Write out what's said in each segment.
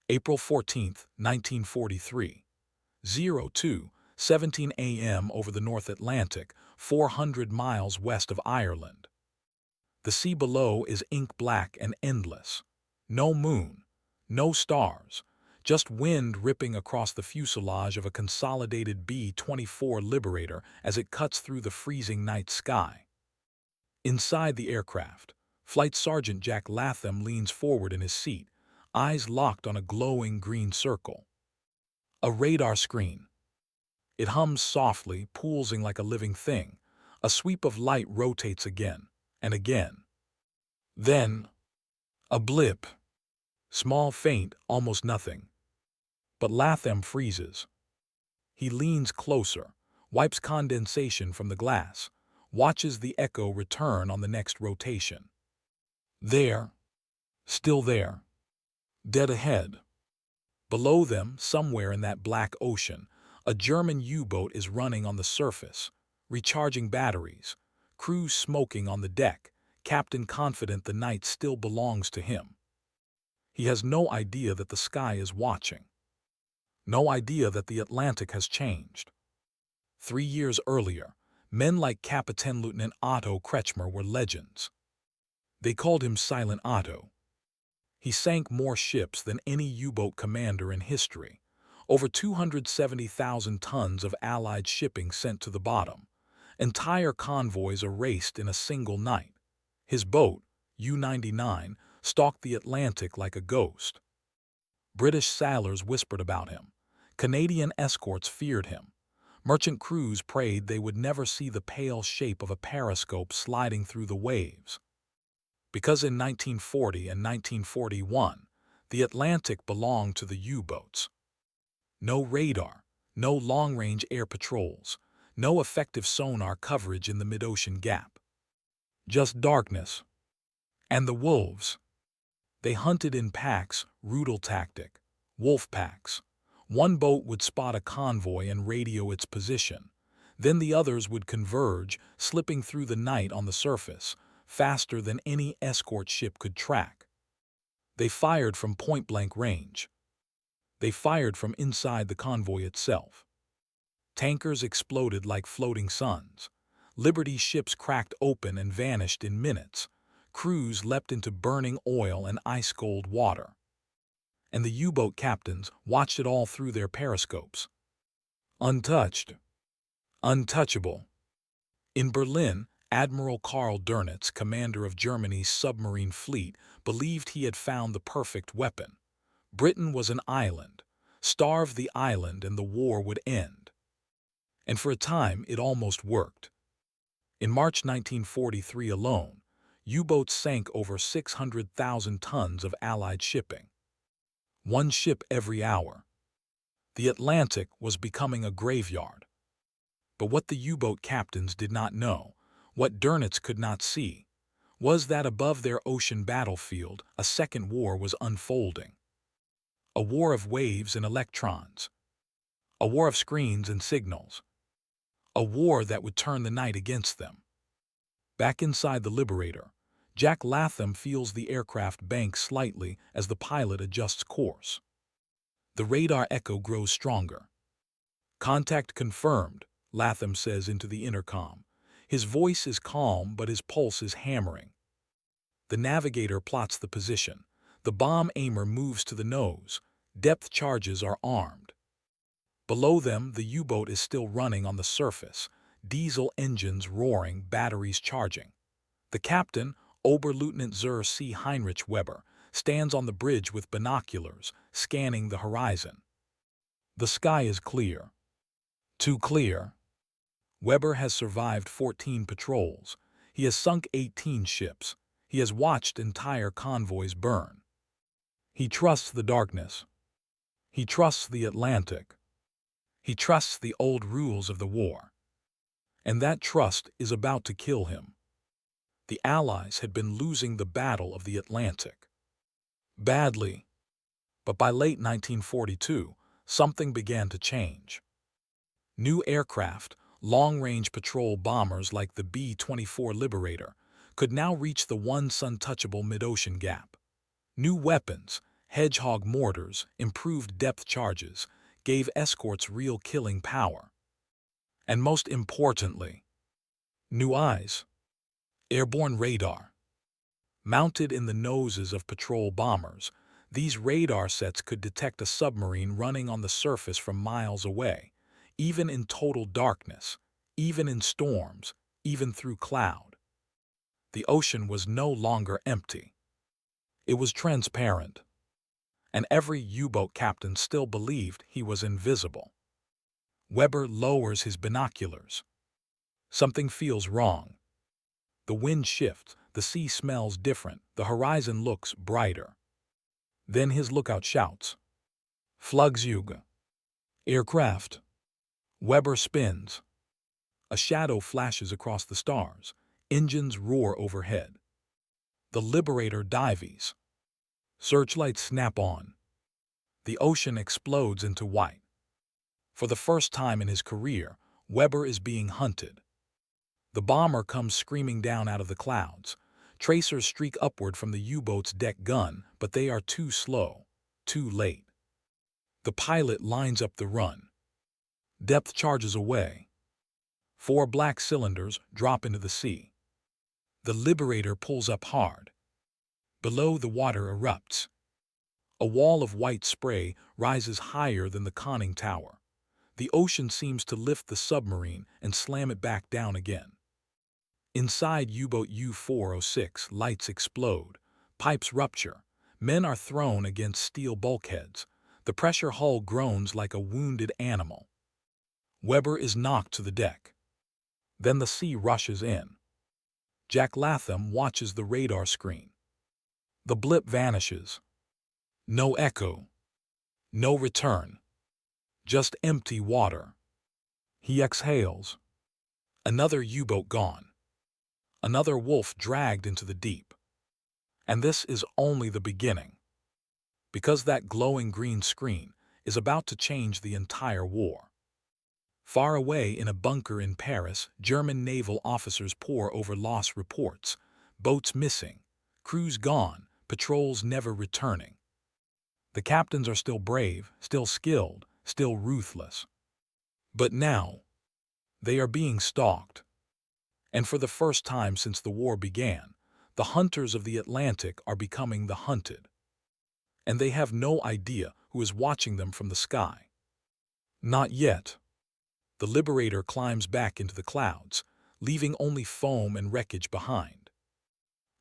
April 14, 1943. 02:17 a.m. over the North Atlantic, 400 miles west of Ireland. The sea below is ink black and endless. No moon, no stars, just wind ripping across the fuselage of a consolidated B-24 Liberator as it cuts through the freezing night sky. Inside the aircraft, Flight Sergeant Jack Latham leans forward in his seat, eyes locked on a glowing green circle. A radar screen. It hums softly, pulsing like a living thing. A sweep of light rotates again and again. Then, a blip. Small, faint, almost nothing. But Latham freezes. He leans closer, wipes condensation from the glass, watches the echo return on the next rotation. There, still there, dead ahead. Below them, somewhere in that black ocean, a German U-boat is running on the surface, recharging batteries, crew smoking on the deck, captain confident the night still belongs to him. He has no idea that the sky is watching. No idea that the Atlantic has changed. 3 years earlier, men like Captain Lieutenant Otto Kretschmer were legends. They called him Silent Otto. He sank more ships than any U-boat commander in history. Over 270,000 tons of Allied shipping sent to the bottom. Entire convoys erased in a single night. His boat, U-99, stalked the Atlantic like a ghost. British sailors whispered about him. Canadian escorts feared him. Merchant crews prayed they would never see the pale shape of a periscope sliding through the waves. Because in 1940 and 1941, the Atlantic belonged to the U-boats. No radar, no long-range air patrols, no effective sonar coverage in the mid-ocean gap. Just darkness. And the wolves. They hunted in packs, brutal tactic, wolfpacks. One boat would spot a convoy and radio its position. Then the others would converge, slipping through the night on the surface, faster than any escort ship could track. They fired from point-blank range. They fired from inside the convoy itself. Tankers exploded like floating suns. Liberty ships cracked open and vanished in minutes. Crews leapt into burning oil and ice-cold water. And the U-boat captains watched it all through their periscopes. Untouched. Untouchable. In Berlin, Admiral Karl Dönitz, commander of Germany's submarine fleet, believed he had found the perfect weapon. Britain was an island. Starve the island and the war would end. And for a time, it almost worked. In March 1943 alone, U-boats sank over 600,000 tons of Allied shipping. One ship every hour. The Atlantic was becoming a graveyard. But what the U-boat captains did not know, what Dönitz could not see, was that above their ocean battlefield a second war was unfolding. A war of waves and electrons. A war of screens and signals. A war that would turn the night against them. Back inside the Liberator, Jack Latham feels the aircraft bank slightly as the pilot adjusts course. The radar echo grows stronger. "Contact confirmed," Latham says into the intercom. His voice is calm, but his pulse is hammering. The navigator plots the position. The bomb aimer moves to the nose. Depth charges are armed. Below them, the U-boat is still running on the surface. Diesel engines roaring, batteries charging. The captain, Oberleutnant Zur C. Heinrich Weber, stands on the bridge with binoculars, scanning the horizon. The sky is clear. Too clear. Weber has survived 14 patrols. He has sunk 18 ships. He has watched entire convoys burn. He trusts the darkness. He trusts the Atlantic. He trusts the old rules of the war. And that trust is about to kill him. The Allies had been losing the Battle of the Atlantic. Badly. But by late 1942, something began to change. New aircraft, long-range patrol bombers like the B-24 Liberator, could now reach the once untouchable mid-ocean gap. New weapons, Hedgehog mortars, improved depth charges, gave escorts real killing power. And most importantly, new eyes, airborne radar. Mounted in the noses of patrol bombers, these radar sets could detect a submarine running on the surface from miles away, even in total darkness, even in storms, even through cloud. The ocean was no longer empty. It was transparent, and every U-boat captain still believed he was invisible. Weber lowers his binoculars. Something feels wrong. The wind shifts, the sea smells different, the horizon looks brighter. Then his lookout shouts, "Flugzeug!" Aircraft. Weber spins. A shadow flashes across the stars. Engines roar overhead. The Liberator dives. Searchlights snap on. The ocean explodes into white. For the first time in his career, Weber is being hunted. The bomber comes screaming down out of the clouds. Tracers streak upward from the U-boat's deck gun, but they are too slow, too late. The pilot lines up the run. Depth charges away. 4 black cylinders drop into the sea. The Liberator pulls up hard. Below, the water erupts. A wall of white spray rises higher than the conning tower. The ocean seems to lift the submarine and slam it back down again. Inside U-boat U-406, lights explode. Pipes rupture. Men are thrown against steel bulkheads. The pressure hull groans like a wounded animal. Weber is knocked to the deck. Then the sea rushes in. Jack Latham watches the radar screen. The blip vanishes. No echo. No return. Just empty water. He exhales. Another U-boat gone. Another wolf dragged into the deep. And this is only the beginning. Because that glowing green screen is about to change the entire war. Far away in a bunker in Paris, German naval officers pore over lost reports. Boats missing, crews gone, patrols never returning. The captains are still brave, still skilled, still ruthless. But now, they are being stalked. And for the first time since the war began, the hunters of the Atlantic are becoming the hunted. And they have no idea who is watching them from the sky. Not yet. The Liberator climbs back into the clouds, leaving only foam and wreckage behind.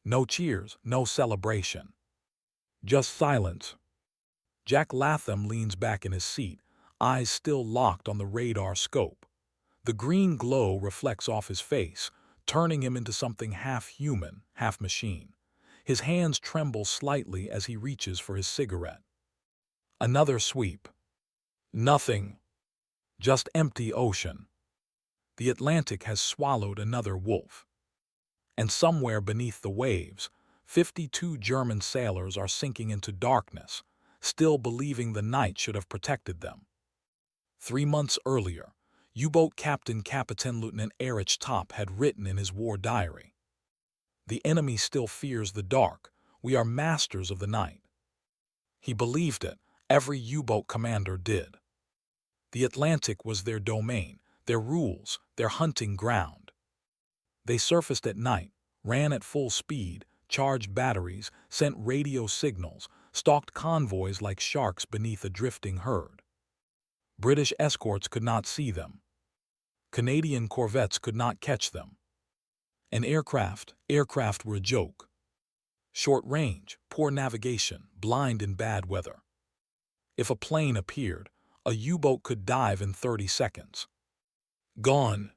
No cheers, no celebration. Just silence. Jack Latham leans back in his seat, eyes still locked on the radar scope. The green glow reflects off his face, turning him into something half human, half machine. His hands tremble slightly as he reaches for his cigarette. Another sweep. Nothing. Just empty ocean. The Atlantic has swallowed another wolf. And somewhere beneath the waves, 52 German sailors are sinking into darkness, still believing the night should have protected them. 3 months earlier, U-boat Captain Lieutenant Erich Topp had written in his war diary, "The enemy still fears the dark. We are masters of the night." He believed it. Every U-boat commander did. The Atlantic was their domain, their rules, their hunting ground. They surfaced at night, ran at full speed, charged batteries, sent radio signals, stalked convoys like sharks beneath a drifting herd. British escorts could not see them. Canadian corvettes could not catch them. And aircraft were a joke. Short range, poor navigation, blind in bad weather. If a plane appeared, a U-boat could dive in 30 seconds. Gone.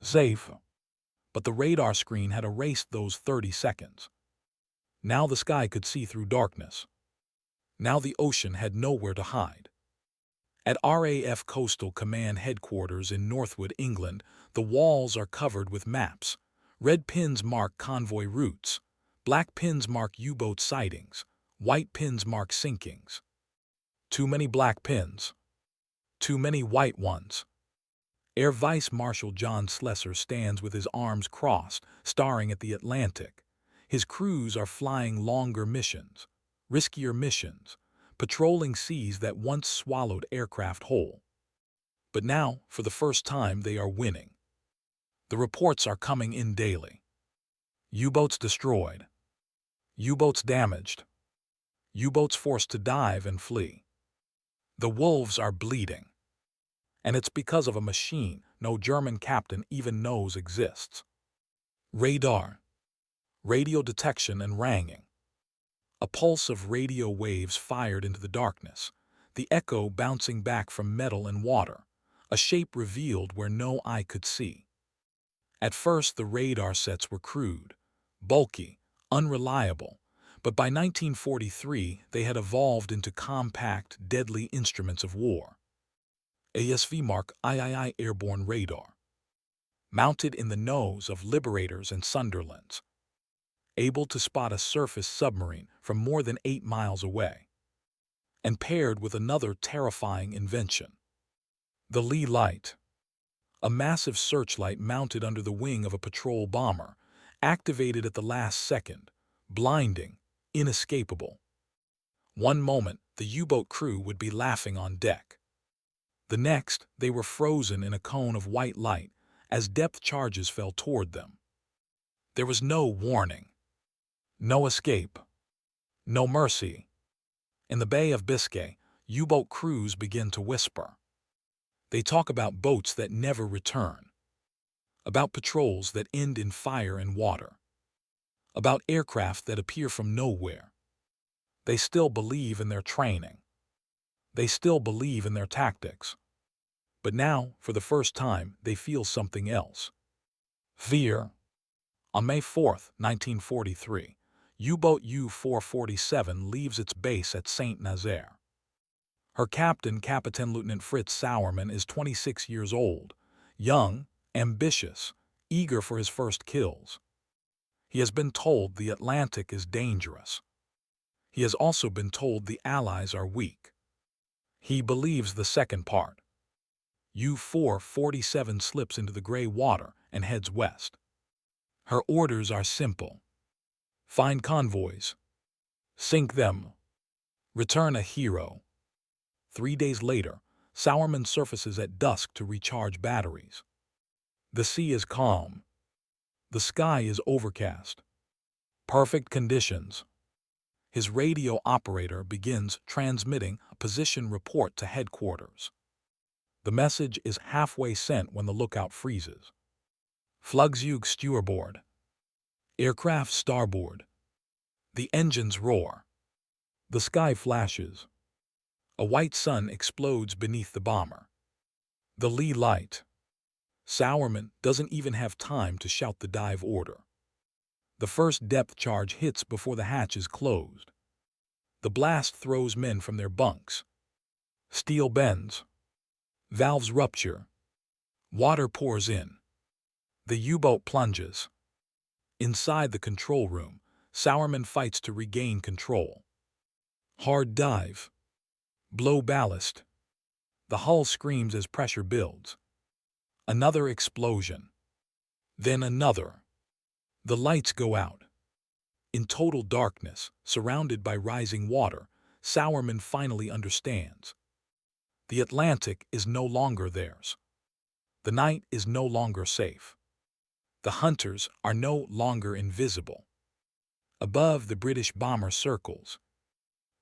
Safe. But the radar screen had erased those 30 seconds. Now the sky could see through darkness. Now the ocean had nowhere to hide. At RAF Coastal Command Headquarters in Northwood, England, the walls are covered with maps. Red pins mark convoy routes. Black pins mark U-boat sightings. White pins mark sinkings. Too many black pins. Too many white ones. Air Vice Marshal John Slessor stands with his arms crossed, staring at the Atlantic. His crews are flying longer missions. riskier missions, patrolling seas that once swallowed aircraft whole. But now, for the first time, they are winning. The reports are coming in daily. U-boats destroyed. U-boats damaged. U-boats forced to dive and flee. The wolves are bleeding. And it's because of a machine no German captain even knows exists. Radar. Radio detection and ranging. A pulse of radio waves fired into the darkness, the echo bouncing back from metal and water, a shape revealed where no eye could see. At first, the radar sets were crude, bulky, unreliable, but by 1943 they had evolved into compact, deadly instruments of war. ASV Mark III airborne radar, mounted in the nose of Liberators and Sunderlands, able to spot a surface submarine from more than 8 miles away, and paired with another terrifying invention, the Lee light, a massive searchlight mounted under the wing of a patrol bomber, activated at the last second, blinding, inescapable. One moment, the U-boat crew would be laughing on deck. The next, they were frozen in a cone of white light as depth charges fell toward them. There was no warning, no escape, no mercy. In the Bay of Biscay, U-boat crews begin to whisper. They talk about boats that never return, about patrols that end in fire and water, about aircraft that appear from nowhere. They still believe in their training. They still believe in their tactics. But now, for the first time, they feel something else. Fear. On May 4, 1943, U-boat U-447 leaves its base at St. Nazaire. Her captain, Captain Lieutenant Fritz Sauermann, is 26 years old, young, ambitious, eager for his first kills. He has been told the Atlantic is dangerous. He has also been told the Allies are weak. He believes the second part. U-447 slips into the gray water and heads west. Her orders are simple. Find convoys. Sink them. Return a hero. 3 days later, Sauermann surfaces at dusk to recharge batteries. The sea is calm. The sky is overcast. Perfect conditions. His radio operator begins transmitting a position report to headquarters. The message is halfway sent when the lookout freezes. Flugzeug starboard. Aircraft starboard. The engines roar. The sky flashes. A white sun explodes beneath the bomber. The Lee light. Sauermann doesn't even have time to shout the dive order. The first depth charge hits before the hatch is closed. The blast throws men from their bunks. Steel bends. Valves rupture. Water pours in. The U-boat plunges. Inside the control room, Sauermann fights to regain control. Hard dive. Blow ballast. The hull screams as pressure builds. Another explosion. Then another. The lights go out. In total darkness, surrounded by rising water, Sauermann finally understands. The Atlantic is no longer theirs. The night is no longer safe. The hunters are no longer invisible. Above, the British bomber circles.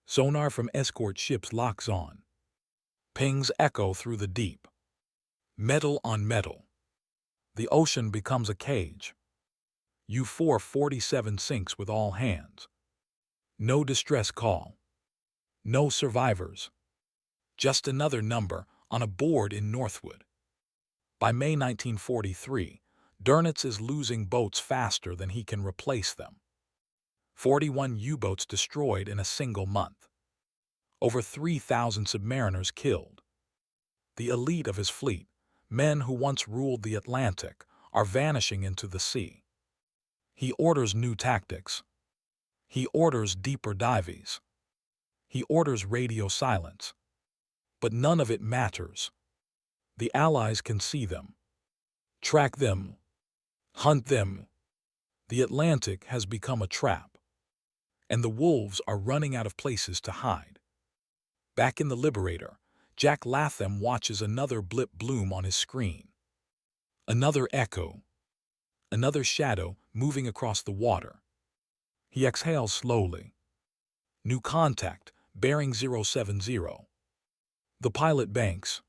Sonar from escort ships locks on. Pings echo through the deep. Metal on metal. The ocean becomes a cage. U-447 sinks with all hands. No distress call. No survivors. Just another number on a board in Northwood. By May 1943, Dönitz is losing boats faster than he can replace them. 41 U-boats destroyed in a single month. Over 3,000 submariners killed. The elite of his fleet, men who once ruled the Atlantic, are vanishing into the sea. He orders new tactics. He orders deeper dives. He orders radio silence. But none of it matters. The Allies can see them, track them, hunt them. The Atlantic has become a trap. and the wolves are running out of places to hide. Back in the Liberator, Jack Latham watches another blip bloom on his screen. Another echo. Another shadow moving across the water. He exhales slowly. New contact, bearing 070. The pilot banks.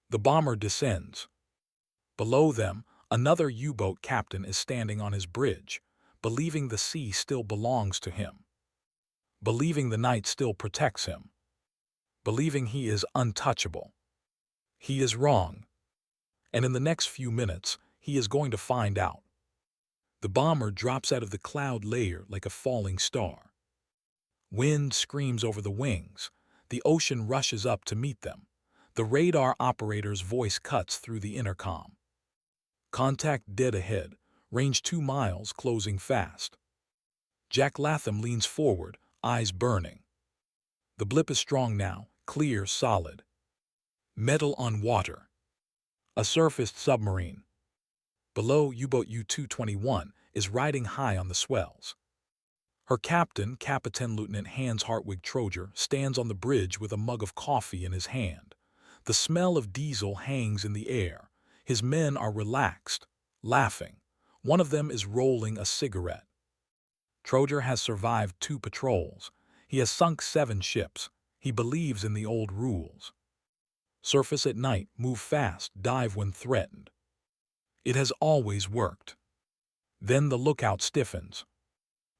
The bomber descends. Below them, another U-boat captain is standing on his bridge, believing the sea still belongs to him. Believing the night still protects him. Believing he is untouchable. He is wrong. And in the next few minutes, he is going to find out. The bomber drops out of the cloud layer like a falling star. Wind screams over the wings. The ocean rushes up to meet them. The radar operator's voice cuts through the intercom. Contact dead ahead, range 2 miles, closing fast. Jack Latham leans forward, eyes burning. The blip is strong now, clear, solid. Metal on water. A surfaced submarine. Below, U-boat U-221 is riding high on the swells. Her captain, Captain Lieutenant Hans Hartwig Trojer, stands on the bridge with a mug of coffee in his hand. The smell of diesel hangs in the air. His men are relaxed, laughing. One of them is rolling a cigarette. Trojer has survived 2 patrols. He has sunk 7 ships. He believes in the old rules. Surface at night, move fast, dive when threatened. It has always worked. Then the lookout stiffens.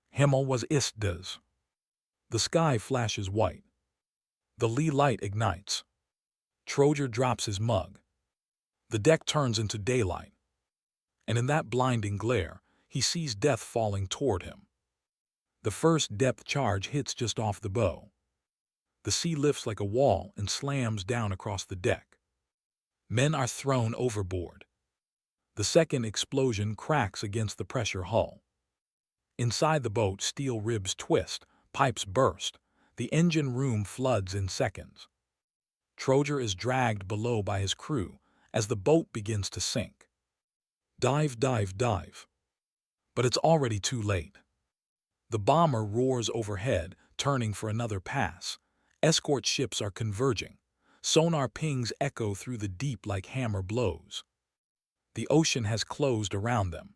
Himmel was ist. The sky flashes white. The lee light ignites. Trojer drops his mug. The deck turns into daylight. And in that blinding glare, he sees death falling toward him. The first depth charge hits just off the bow. The sea lifts like a wall and slams down across the deck. Men are thrown overboard. The second explosion cracks against the pressure hull. Inside the boat, steel ribs twist, pipes burst. The engine room floods in seconds. Trojer is dragged below by his crew as the boat begins to sink. Dive, dive, dive. But it's already too late. The bomber roars overhead, turning for another pass. Escort ships are converging. Sonar pings echo through the deep like hammer blows. The ocean has closed around them.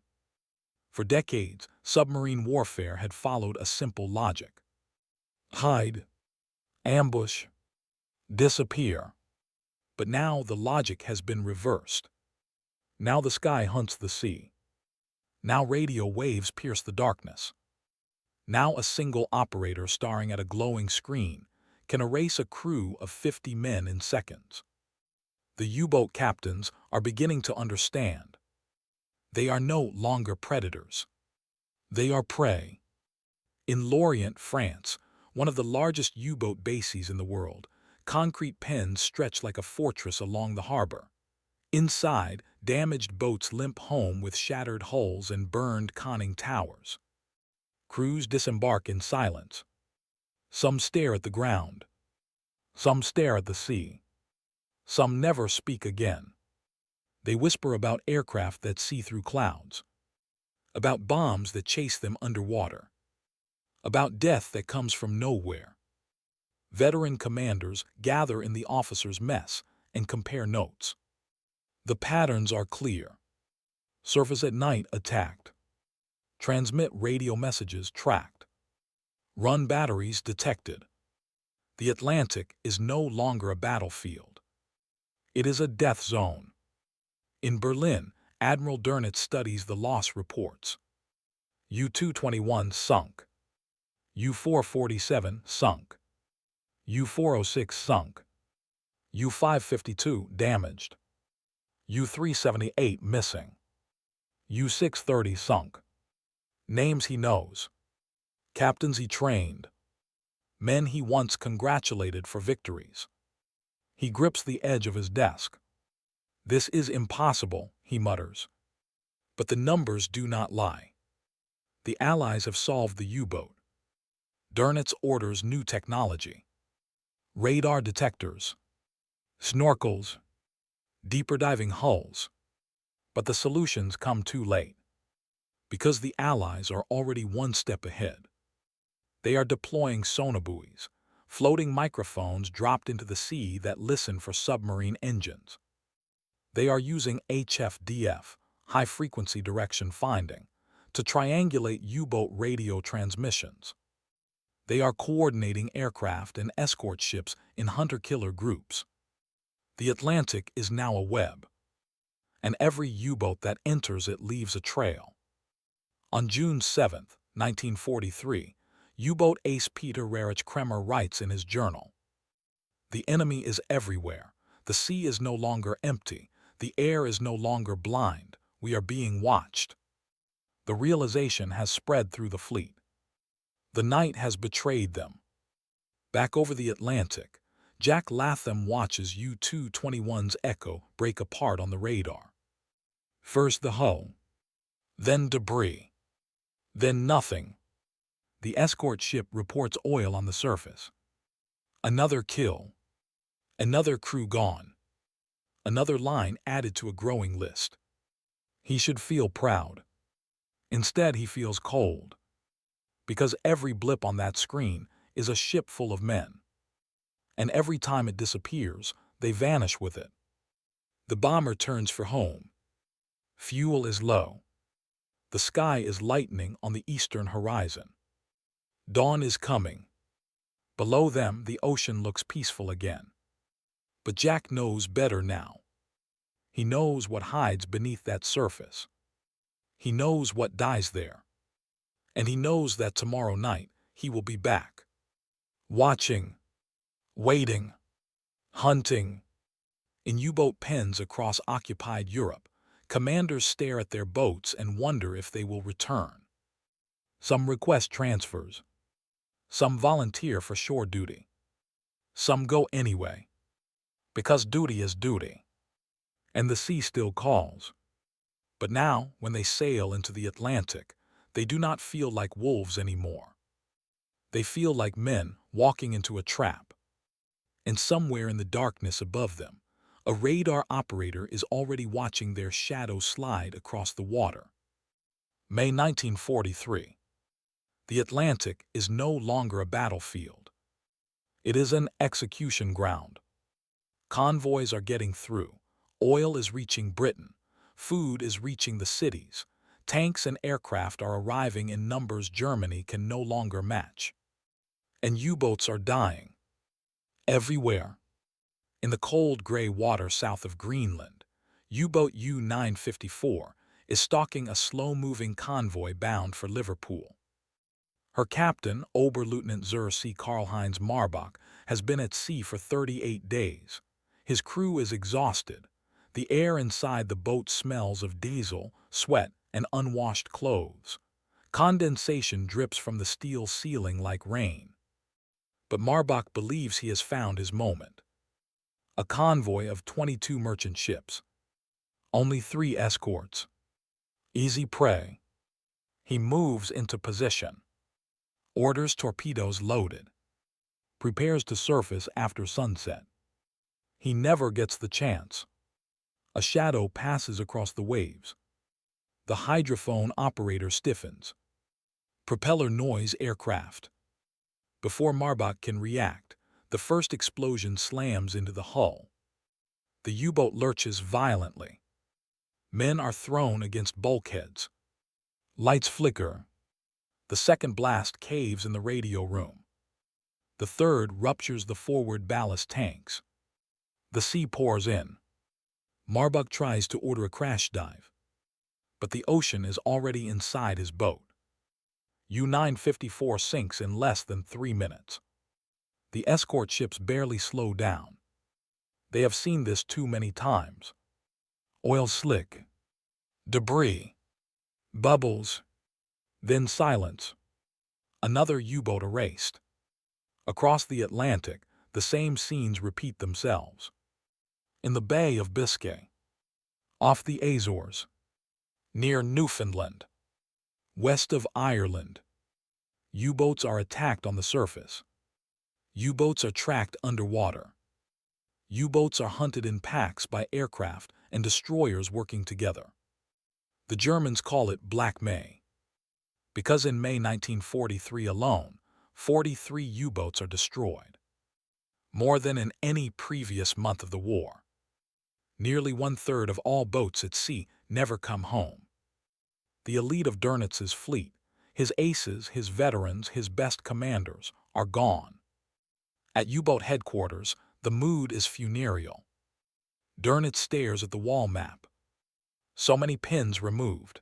For decades, submarine warfare had followed a simple logic. Hide, ambush, disappear. But now the logic has been reversed. Now the sky hunts the sea. Now radio waves pierce the darkness. Now a single operator staring at a glowing screen can erase a crew of 50 men in seconds. The U-boat captains are beginning to understand. They are no longer predators. They are prey. In Lorient, France, one of the largest U-boat bases in the world, concrete pens stretch like a fortress along the harbor. Inside, damaged boats limp home with shattered hulls and burned conning towers. Crews disembark in silence. Some stare at the ground. Some stare at the sea. Some never speak again. They whisper about aircraft that see through clouds. About bombs that chase them underwater. About death that comes from nowhere. Veteran commanders gather in the officers' mess and compare notes. The patterns are clear. Surface at night attacked. Transmit radio messages tracked. Run batteries detected. The Atlantic is no longer a battlefield. It is a death zone. In Berlin, Admiral Dönitz studies the loss reports. U-221 sunk. U-447 sunk. U-406 sunk. U-552 damaged. U-378 missing. U-630 sunk. Names he knows. Captains he trained. Men he once congratulated for victories. He grips the edge of his desk. This is impossible, he mutters. But the numbers do not lie. The Allies have solved the U-boat. Dönitz orders new technology. Radar detectors. Snorkels. Deeper diving hulls. But the solutions come too late. Because the Allies are already one step ahead. They are deploying sonobuoys, floating microphones dropped into the sea that listen for submarine engines. They are using HFDF, high-frequency direction finding, to triangulate U-boat radio transmissions. They are coordinating aircraft and escort ships in hunter-killer groups. The Atlantic is now a web, and every U-boat that enters it leaves a trail. On June 7, 1943, U-boat ace Peter Rerich Kremer writes in his journal, "The enemy is everywhere. The sea is no longer empty. The air is no longer blind. We are being watched." The realization has spread through the fleet. The night has betrayed them. Back over the Atlantic, Jack Latham watches U-221's Echo break apart on the radar. First the hull, then debris, then nothing. The escort ship reports oil on the surface. Another kill. Another crew gone. Another line added to a growing list. He should feel proud. Instead, he feels cold. Because every blip on that screen is a ship full of men. And every time it disappears, they vanish with it. The bomber turns for home. Fuel is low. The sky is lightening on the eastern horizon. Dawn is coming. Below them, the ocean looks peaceful again. But Jack knows better now. He knows what hides beneath that surface. He knows what dies there. And he knows that tomorrow night he will be back. Watching, waiting, hunting. In U-boat pens across occupied Europe, commanders stare at their boats and wonder if they will return. Some request transfers. Some volunteer for shore duty. Some go anyway. Because duty is duty. And the sea still calls. But now, when they sail into the Atlantic, they do not feel like wolves anymore. They feel like men walking into a trap. And somewhere in the darkness above them, a radar operator is already watching their shadow slide across the water. May 1943. The Atlantic is no longer a battlefield. It is an execution ground. Convoys are getting through. Oil is reaching Britain. Food is reaching the cities. Tanks and aircraft are arriving in numbers Germany can no longer match. And U-boats are dying. Everywhere. In the cold gray water south of Greenland, U-boat U-954 is stalking a slow-moving convoy bound for Liverpool. Her captain, Oberleutnant zur See Karl-Heinz Marbach, has been at sea for 38 days. His crew is exhausted. The air inside the boat smells of diesel, sweat, and unwashed clothes. Condensation drips from the steel ceiling like rain. But Marbach believes he has found his moment. A convoy of 22 merchant ships. Only 3 escorts. Easy prey. He moves into position. Orders torpedoes loaded. Prepares to surface after sunset. He never gets the chance. A shadow passes across the waves. The hydrophone operator stiffens. Propeller noise aircraft. Before Marbach can react, the first explosion slams into the hull. The U-boat lurches violently. Men are thrown against bulkheads. Lights flicker. The second blast caves in the radio room. The third ruptures the forward ballast tanks. The sea pours in. Marbach tries to order a crash dive. But the ocean is already inside his boat. U-954 sinks in less than 3 minutes. The escort ships barely slow down. They have seen this too many times. Oil slick. Debris. Bubbles. Then silence. Another U-boat erased. Across the Atlantic, the same scenes repeat themselves. In the Bay of Biscay. Off the Azores. Near Newfoundland. West of Ireland. U-boats are attacked on the surface. U-boats are tracked underwater. U-boats are hunted in packs by aircraft and destroyers working together. The Germans call it Black May. Because in May 1943 alone, 43 U-boats are destroyed, more than in any previous month of the war. Nearly one-third of all boats at sea never come home. The elite of Dernitz's fleet, his aces, his veterans, his best commanders, are gone. At U-boat headquarters, the mood is funereal. Dernitz stares at the wall map. So many pins removed.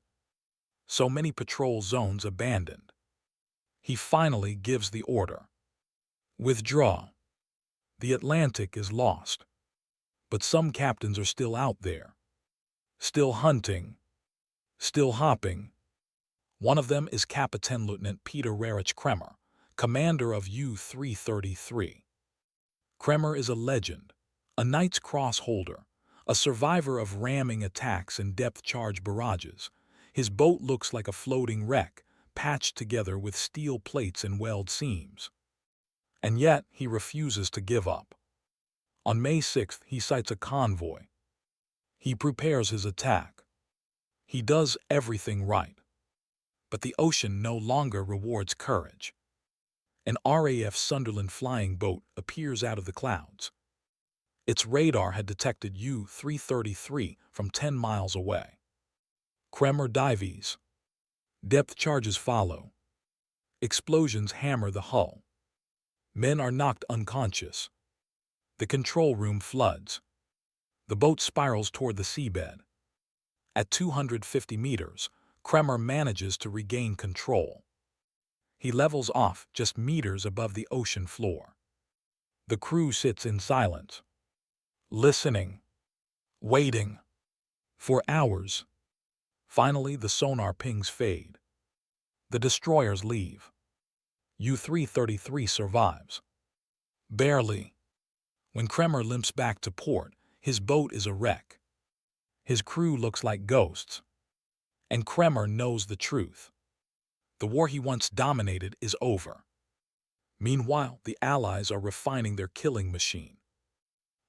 So many patrol zones abandoned. He finally gives the order. Withdraw. The Atlantic is lost. But some captains are still out there. Still hunting. Still hopping. One of them is Captain Lieutenant Peter Rerich Kremer, commander of U-333. Kremer is a legend, a Knight's Cross holder, a survivor of ramming attacks and depth-charge barrages. His boat looks like a floating wreck, patched together with steel plates and weld seams. And yet, he refuses to give up. On May 6th, he sights a convoy. He prepares his attack. He does everything right. But the ocean no longer rewards courage. An RAF Sunderland flying boat appears out of the clouds. Its radar had detected U-333 from 10 miles away. Kremer dives. Depth charges follow. Explosions hammer the hull. Men are knocked unconscious. The control room floods. The boat spirals toward the seabed. At 250 meters, Kremer manages to regain control. He levels off just meters above the ocean floor. The crew sits in silence, listening, waiting, for hours. Finally, the sonar pings fade. The destroyers leave. U-333 survives. Barely. When Kremer limps back to port, his boat is a wreck. His crew looks like ghosts. And Kremer knows the truth. The war he once dominated is over. Meanwhile, the Allies are refining their killing machine.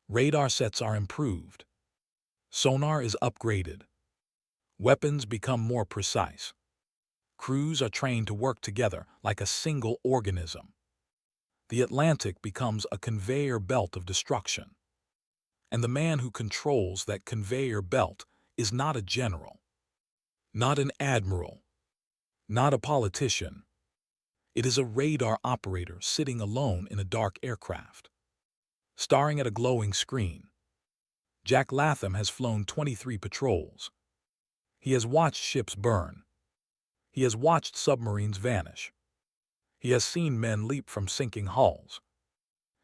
Radar sets are improved. Sonar is upgraded. Weapons become more precise. Crews are trained to work together like a single organism. The Atlantic becomes a conveyor belt of destruction. And the man who controls that conveyor belt is not a general, not an admiral, not a politician. It is a radar operator sitting alone in a dark aircraft, staring at a glowing screen. Jack Latham has flown 23 patrols. He has watched ships burn. He has watched submarines vanish. He has seen men leap from sinking hulls.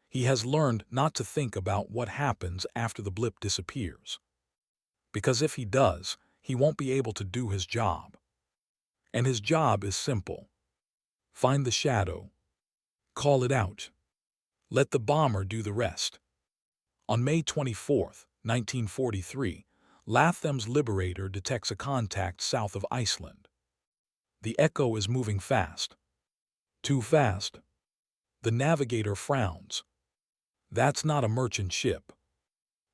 He has learned not to think about what happens after the blip disappears. Because if he does, he won't be able to do his job. And his job is simple. Find the shadow. Call it out. Let the bomber do the rest. On May 24, 1943, Latham's Liberator detects a contact south of Iceland. The Echo is moving fast. Too fast. The navigator frowns. That's not a merchant ship.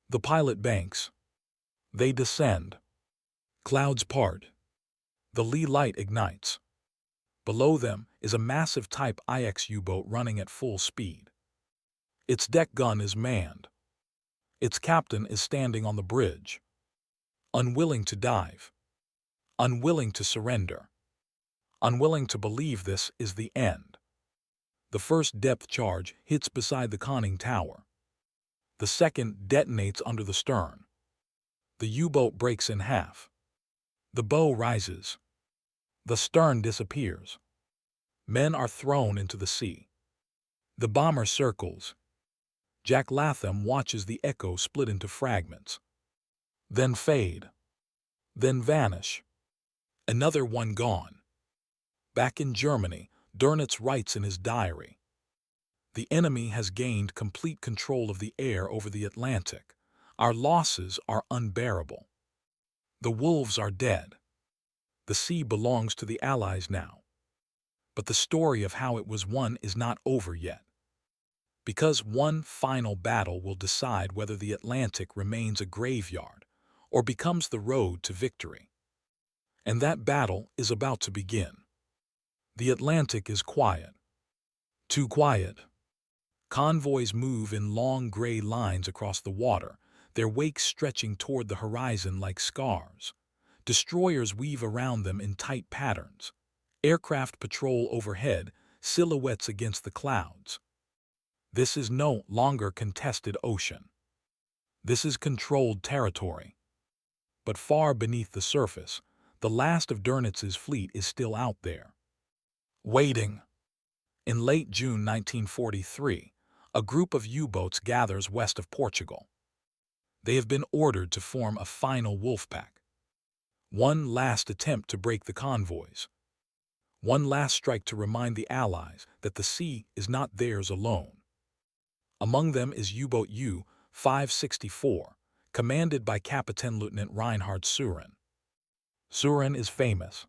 The pilot banks. They descend. Clouds part. The lee light ignites. Below them is a massive Type IX U-boat running at full speed. Its deck gun is manned. Its captain is standing on the bridge, unwilling to dive, unwilling to surrender, unwilling to believe this is the end. The first depth charge hits beside the conning tower. The second detonates under the stern. The U-boat breaks in half. The bow rises. The stern disappears. Men are thrown into the sea. The bomber circles. Jack Latham watches the Echo split into fragments. Then fade. Then vanish. Another one gone. Back in Germany, Dernitz writes in his diary, "The enemy has gained complete control of the air over the Atlantic. Our losses are unbearable. The wolves are dead. The sea belongs to the Allies now. But the story of how it was won is not over yet. Because one final battle will decide whether the Atlantic remains a graveyard or becomes the road to victory. And that battle is about to begin. The Atlantic is quiet. Too quiet. Convoys move in long gray lines across the water, their wakes stretching toward the horizon like scars. Destroyers weave around them in tight patterns. Aircraft patrol overhead, silhouettes against the clouds. This is no longer contested ocean. This is controlled territory. But far beneath the surface, the last of Dernitz's fleet is still out there. Waiting. In late June 1943, a group of U-boats gathers west of Portugal. They have been ordered to form a final wolfpack. One last attempt to break the convoys. One last strike to remind the Allies that the sea is not theirs alone. Among them is U-boat U-564, commanded by Captain Lieutenant Reinhard Suren. Suren is famous.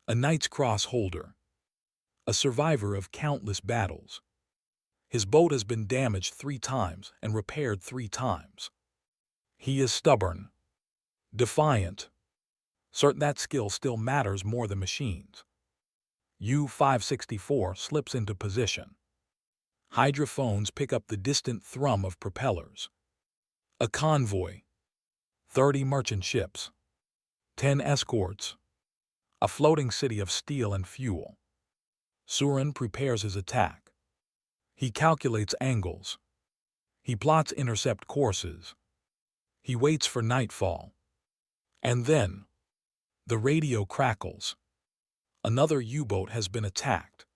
A Knight's Cross holder. A survivor of countless battles. His boat has been damaged 3 times and repaired 3 times. He is stubborn. Defiant. Certain that skill still matters more than machines. U-564 slips into position. Hydrophones pick up the distant thrum of propellers. A convoy. 30 merchant ships. 10 escorts. A floating city of steel and fuel. Suren prepares his attack. He calculates angles. He plots intercept courses. He waits for nightfall. And then, the radio crackles. Another U-boat has been attacked.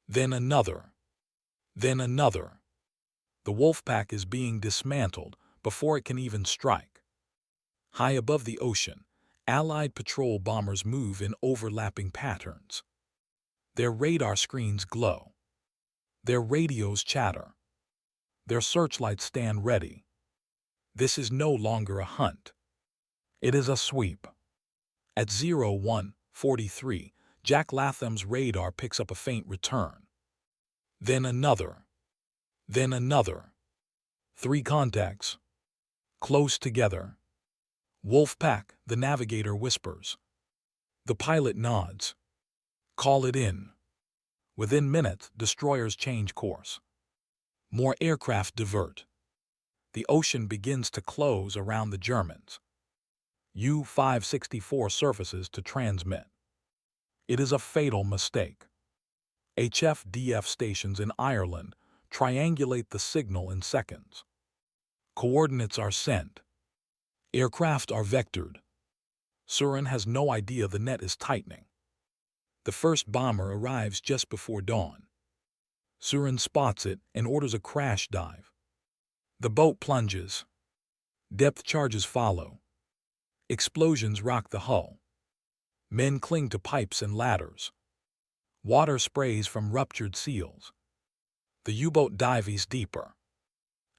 Then another. Then another. The wolfpack is being dismantled before it can even strike. High above the ocean, Allied patrol bombers move in overlapping patterns. Their radar screens glow. Their radios chatter. Their searchlights stand ready. This is no longer a hunt. It is a sweep. At 01:43, Jack Latham's radar picks up a faint return. Then another. Then another. 3 contacts. Close together. Wolfpack, the navigator whispers. The pilot nods. Call it in. Within minutes, destroyers change course. More aircraft divert. The ocean begins to close around the Germans. U-564 surfaces to transmit. It is a fatal mistake. HFDF stations in Ireland triangulate the signal in seconds. Coordinates are sent. Aircraft are vectored. Suren has no idea the net is tightening. The first bomber arrives just before dawn. Suren spots it and orders a crash dive. The boat plunges. Depth charges follow. Explosions rock the hull. Men cling to pipes and ladders. Water sprays from ruptured seals. The U-boat dives deeper.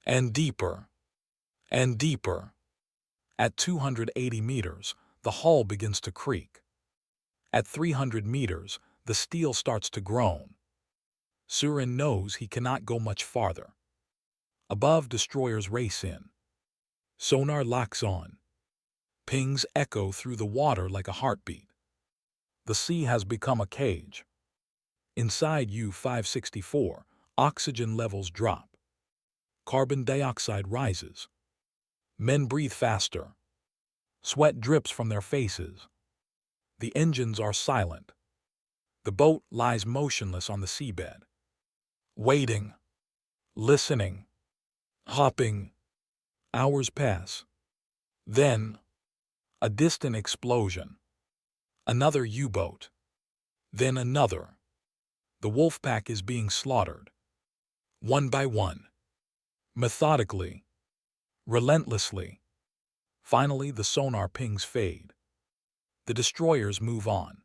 And deeper. And deeper. At 280 meters, the hull begins to creak. At 300 meters, the steel starts to groan. Suren knows he cannot go much farther. Above, destroyers race in. Sonar locks on. Pings echo through the water like a heartbeat. The sea has become a cage. Inside U-564, oxygen levels drop. Carbon dioxide rises. Men breathe faster. Sweat drips from their faces. The engines are silent. The boat lies motionless on the seabed. Waiting. Listening. Hopping. Hours pass. Then, a distant explosion. Another U-boat. Then another. The wolfpack is being slaughtered. One by one. Methodically. Relentlessly. Finally, the sonar pings fade. The destroyers move on.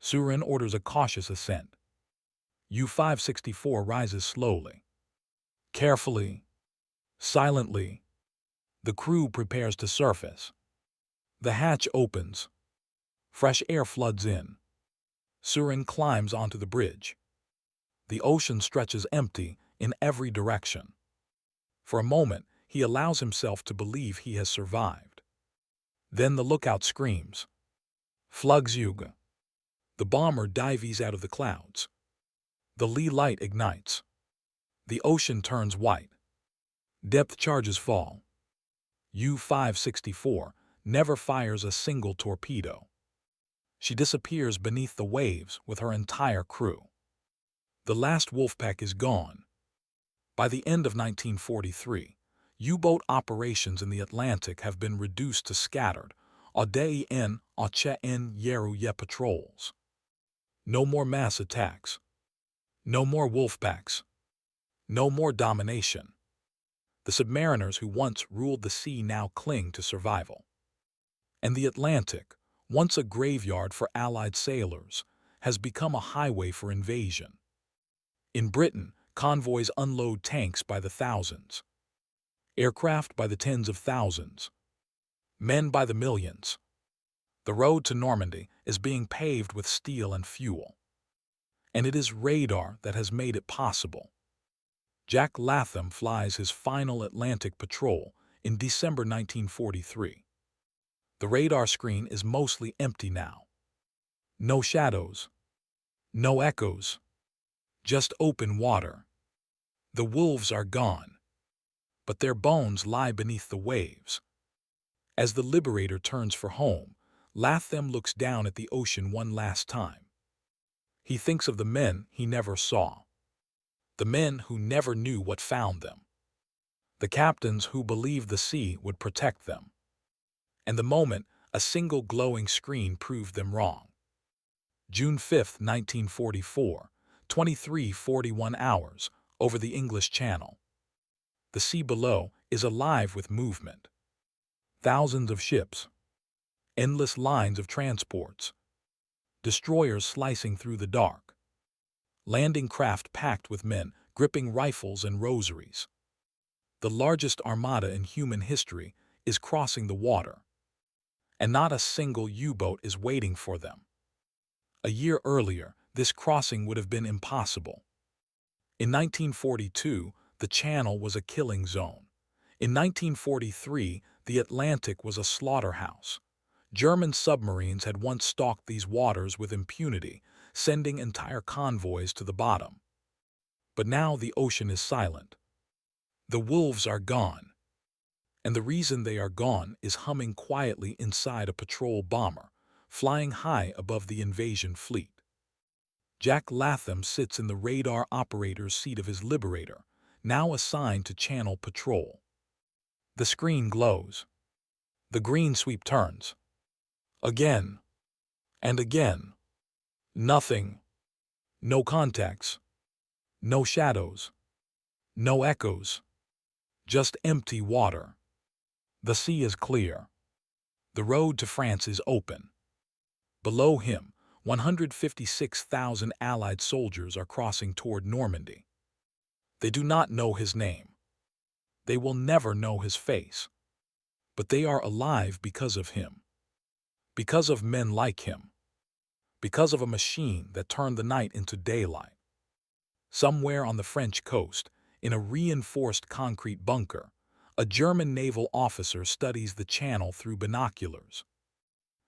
Suren orders a cautious ascent. U-564 rises slowly. Carefully. Silently. The crew prepares to surface. The hatch opens. Fresh air floods in. Suren climbs onto the bridge. The ocean stretches empty in every direction. For a moment, he allows himself to believe he has survived. Then the lookout screams. Flugzeug. The bomber dives out of the clouds. The lee light ignites. The ocean turns white. Depth charges fall. U-564 never fires a single torpedo. She disappears beneath the waves with her entire crew. The last wolfpack is gone. By the end of 1943, U-boat operations in the Atlantic have been reduced to scattered, Aude-en Yeru patrols. No more mass attacks. No more wolfpacks. No more domination. The submariners who once ruled the sea now cling to survival. And the Atlantic, once a graveyard for Allied sailors, has become a highway for invasion. In Britain, convoys unload tanks by the thousands, aircraft by the tens of thousands, men by the millions. The road to Normandy is being paved with steel and fuel. And it is radar that has made it possible. Jack Latham flies his final Atlantic patrol in December 1943. The radar screen is mostly empty now. No shadows. No echoes. Just open water. The wolves are gone. But their bones lie beneath the waves. As the Liberator turns for home, Latham looks down at the ocean one last time. He thinks of the men he never saw. The men who never knew what found them. The captains who believed the sea would protect them. And the moment a single glowing screen proved them wrong. June 5, 1944, 23:41 hours, over the English Channel. The sea below is alive with movement. Thousands of ships. Endless lines of transports. Destroyers slicing through the dark. Landing craft packed with men, gripping rifles and rosaries. The largest armada in human history is crossing the water. And not a single U-boat is waiting for them. A year earlier, this crossing would have been impossible. In 1942, the Channel was a killing zone. In 1943, the Atlantic was a slaughterhouse. German submarines had once stalked these waters with impunity, sending entire convoys to the bottom. But now the ocean is silent. The wolves are gone. And the reason they are gone is humming quietly inside a patrol bomber, flying high above the invasion fleet. Jack Latham sits in the radar operator's seat of his Liberator, now assigned to Channel patrol. The screen glows. The green sweep turns. Again. And again. Nothing. No contacts. No shadows. No echoes. Just empty water. The sea is clear. The road to France is open. Below him, 156,000 Allied soldiers are crossing toward Normandy. They do not know his name. They will never know his face. But they are alive because of him. Because of men like him. Because of a machine that turned the night into daylight. Somewhere on the French coast, in a reinforced concrete bunker, a German naval officer studies the channel through binoculars.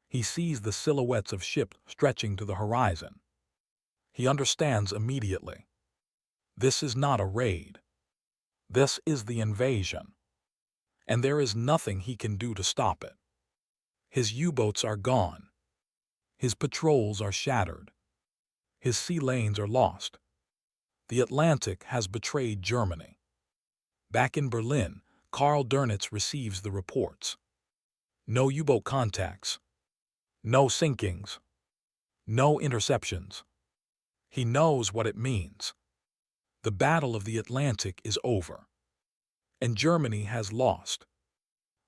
He sees the silhouettes of ships stretching to the horizon. He understands immediately. This is not a raid. This is the invasion. And there is nothing he can do to stop it. His U-boats are gone. His patrols are shattered. His sea lanes are lost. The Atlantic has betrayed Germany. Back in Berlin, Karl Dönitz receives the reports. No U-boat contacts. No sinkings. No interceptions. He knows what it means. The Battle of the Atlantic is over. And Germany has lost.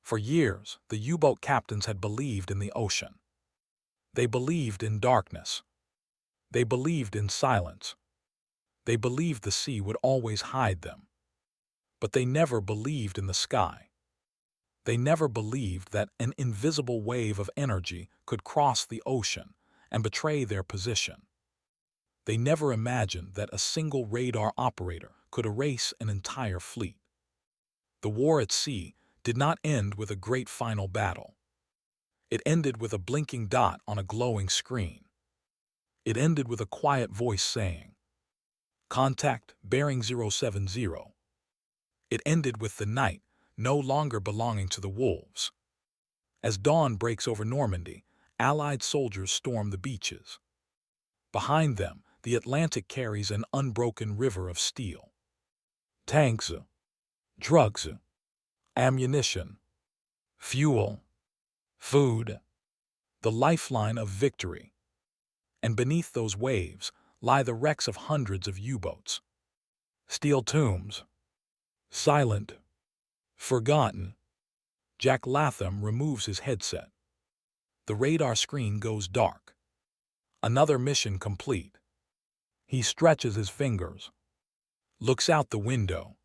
For years, the U-boat captains had believed in the ocean. They believed in darkness. They believed in silence. They believed the sea would always hide them. But they never believed in the sky. They never believed that an invisible wave of energy could cross the ocean and betray their position. They never imagined that a single radar operator could erase an entire fleet. The war at sea did not end with a great final battle. It ended with a blinking dot on a glowing screen. It ended with a quiet voice saying, Contact bearing 070. It ended with the night, no longer belonging to the wolves. As dawn breaks over Normandy, Allied soldiers storm the beaches. Behind them, the Atlantic carries an unbroken river of steel. Tanks, drugs, ammunition, fuel, food, the lifeline of victory. And beneath those waves lie the wrecks of hundreds of U-boats. Steel tombs, silent, forgotten. Jack Latham removes his headset. The radar screen goes dark. Another mission complete. He stretches his fingers, looks out the window.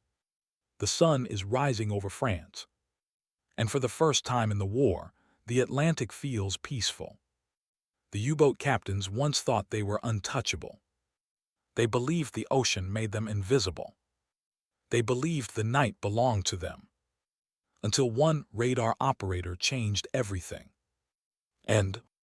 The sun is rising over France. And for the first time in the war, the Atlantic feels peaceful. The U-boat captains once thought they were untouchable. They believed the ocean made them invisible. They believed the night belonged to them. Until one radar operator changed everything. End.